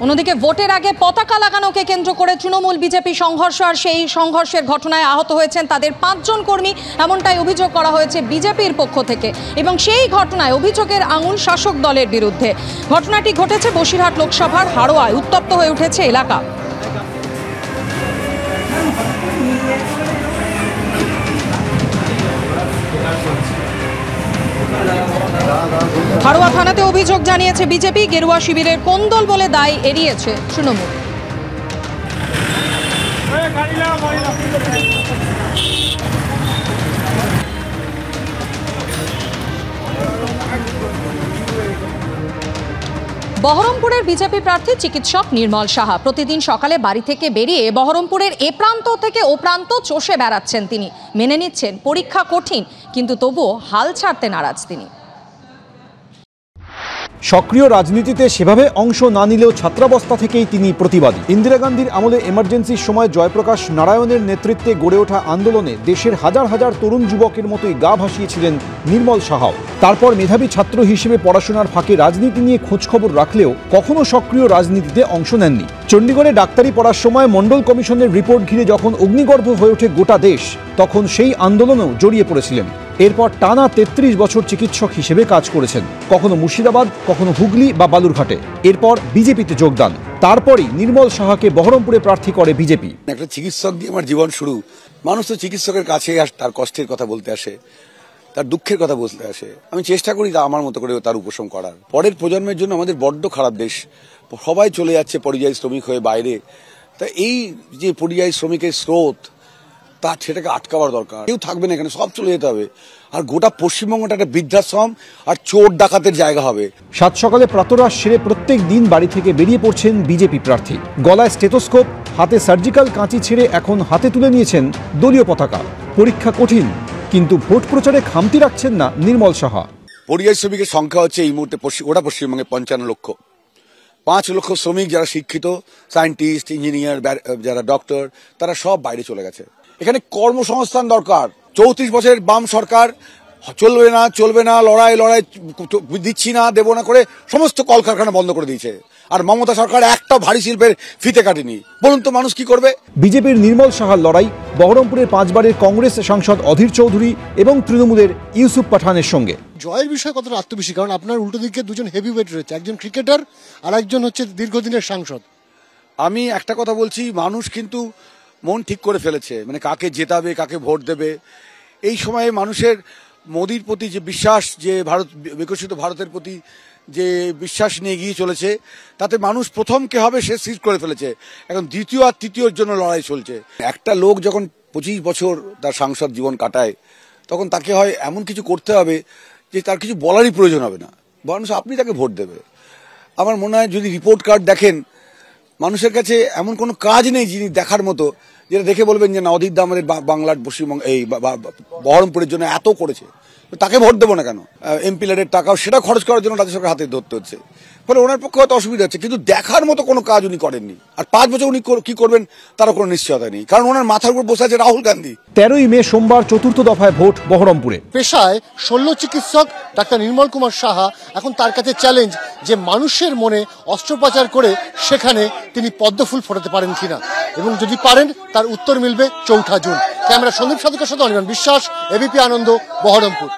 অন্যদিকে ভোটের আগে পতাকা লাগানোকে কেন্দ্র করে তৃণমূল বিজেপি সংঘর্ষ, আর সেই সংঘর্ষের ঘটনায় আহত হয়েছেন তাদের 5 জন কর্মী, এমনটাই অভিযোগ করা হয়েছে বিজেপির পক্ষ থেকে। এবং সেই ঘটনায় অভিযোগের আঙুল শাসক দলের বিরুদ্ধে। ঘটনাটি ঘটেছে বসিরহাট লোকসভার হাড়োয়ায়। উত্তপ্ত হয়ে উঠেছে এলাকা। হাড়োয়া থানাতে অভিযোগ জানিয়েছে বিজেপি। গেরুয়া শিবিরের কোন্দল বলে দায় এড়িয়েছে তৃণমূল। বহরমপুরের বিজেপি প্রার্থী চিকিৎসক নির্মল সাহা প্রতিদিন সকালে বাড়ি থেকে বেরিয়ে বহরমপুরের এ প্রান্ত থেকে ও প্রান্ত চষে বেড়াচ্ছেন তিনি। মেনে নিচ্ছেন পরীক্ষা কঠিন, কিন্তু তবুও হাল ছাড়তে নারাজ তিনি। সক্রিয় রাজনীতিতে সেভাবে অংশ না নিলেও ছাত্রাবস্থা থেকেই তিনি প্রতিবাদী। ইন্দিরা গান্ধীর আমলে এমার্জেন্সির সময় জয়প্রকাশ নারায়ণের নেতৃত্বে গড়ে ওঠা আন্দোলনে দেশের হাজার হাজার তরুণ যুবকের মতোই গা ভাসিয়েছিলেন নির্মল সাহাও। তারপর মেধাবী ছাত্র হিসেবে পড়াশোনার ফাঁকে রাজনীতি নিয়ে খোঁজখবর রাখলেও কখনো সক্রিয় রাজনীতিতে অংশ নেননি। চণ্ডীগড়ে ডাক্তারি পড়ার সময় মন্ডল কমিশনের রিপোর্ট ঘিরে যখন অগ্নিগর্ভ হয়ে ওঠে গোটা দেশ, তখন সেই আন্দোলনেও জড়িয়ে পড়েছিলেন। এরপর টানা 33 বছর চিকিৎসক হিসেবে কাজ করেছেন, কখনো মুর্শিদাবাদ, কখনো হুগলি বা বালুরঘাটে। এরপর বিজেপিতে যোগদান। তারপরই নির্মল সাহাকে বহরমপুরে প্রার্থী করে বিজেপি। একটা চিকিৎসক দিয়ে আমার জীবন শুরু। মানুষ তো চিকিৎসকের কাছে তার কষ্টের কথা বলতে আসে, তার দুঃখের কথা বলতে আসে। আমি চেষ্টা করি আমার মতো করে তার উপশম করার। পরের প্রজন্মের জন্য আমাদের বড্ড খারাপ দেশ, সবাই চলে যাচ্ছে পরিযায়ী শ্রমিক হয়ে বাইরে। তা এই যে পরিযায়ী শ্রমিকের স্রোত, তা সেটাকে আটকাবার দরকার। কেউ থাকবে না এখানে, সব চলে যেতে হবে। আর গোটা পশ্চিমবঙ্গটা একটা বৃদ্ধাশ্রম আর চোর ডাকাতের জায়গা হবে। সাত সকালে প্রাতরাশ সেরে প্রত্যেক দিন বাড়ি থেকে বেরিয়ে পড়ছেন বিজেপি প্রার্থী। গলায় স্টেথোস্কোপ, হাতে সার্জিক্যাল কাঁচি ছেড়ে এখন হাতে তুলে নিয়েছেন দলীয় পতাকা। পরীক্ষা কঠিন, কিন্তু ভোট প্রচারে খামতি রাখছেন না নির্মল সাহা। পরিযায়ী শ্রমিকের সংখ্যা হচ্ছে এই মুহূর্তে গোটা পশ্চিমবঙ্গে 55 লক্ষ। 5 লক্ষ শ্রমিক যারা শিক্ষিত, সায়েন্টিস্ট, ইঞ্জিনিয়ার, যারা ডক্টর, তারা সব বাইরে চলে গেছে। এখানে কর্মসংস্থান দরকার। 34 বছরের বাম সরকার চলবে না লড়াই দিচ্ছি না, দেব না করে সমস্ত কলকারখানা বন্ধ করে দিয়েছে। আর মমতা সরকার একটা ভারী শিল্পের ফিতে কাটেনি। বলুন তো মানুষ কি করবে? বিজেপির নির্মল সাহার লড়াই বহরমপুরের 5 বারের কংগ্রেস সাংসদ অধীর চৌধুরী এবং তৃণমূলের ইউসুফ পাঠানের সঙ্গে। জয়ের বিষয়ে কতটা আত্মবিশ্বাসী, কারণ আপনার উল্টো দিকে দুজন হেভিওয়েট রয়েছে, একজন ক্রিকেটার আর একজন হচ্ছে দীর্ঘদিনের সাংসদ। আমি একটা কথা বলছি, মানুষ কিন্তু মন ঠিক করে ফেলেছে, মানে কাকে জেতাবে, কাকে ভোট দেবে। এই সময়ে মানুষের মোদির প্রতি যে বিশ্বাস, যে বিকশিত ভারতের প্রতি যে বিশ্বাস নিয়ে এগিয়ে চলেছে, তাতে মানুষ প্রথম কে হবে সে স্থির করে ফেলেছে। এখন দ্বিতীয় আর তৃতীয়র জন্য লড়াই চলছে। একটা লোক যখন 25 বছর তার সাংসদ জীবন কাটায়, তখন তাকে হয় এমন কিছু করতে হবে যে তার কিছু বলারই প্রয়োজন হবে না, মানুষ আপনি তাকে ভোট দেবে। আমার মনে হয় যদি রিপোর্ট কার্ড দেখেন, মানুষের কাছে এমন কোনো কাজ নেই যিনি দেখার মতো, যেটা দেখে বলবেন যে না, অধীর দা আমাদের বাংলার পশ্চিমবঙ্গ এই বহরমপুরের জন্য এত করেছে, তাকে ভোট দেবো না কেন? এমপি ল্যাডের টাকাও সেটা খরচ করার জন্য রাজ্য সরকার হাতে ধরতে হচ্ছে। ফলে ওনার পক্ষে হয়তো অসুবিধা হচ্ছে, কিন্তু দেখার মতো কোনো কাজ উনি করেননি। আর 5 বছর উনি কি করবেন তারও কোনো নিশ্চয়তা নেই, কারণ ওনার মাথার উপর বসে আছে রাহুল গান্ধী। 13ই মে সোমবার 4র্থ দফায় ভোট বহরমপুরে। পেশায় শল্য চিকিৎসক ডাক্তার নির্মল কুমার সাহা এখন তার কাছে চ্যালেঞ্জ যে মানুষের মনে অস্ত্রোপচার করে সেখানে তিনি পদ্মফুল ফোটাতে পারেন কিনা, এবং যদি পারেন তার উত্তর মিলবে 4 জুন। ক্যামেরা সন্দীপ সাধকের সাথে অনির্বাণ বিশ্বাস, এবিপি আনন্দ, বহরমপুর।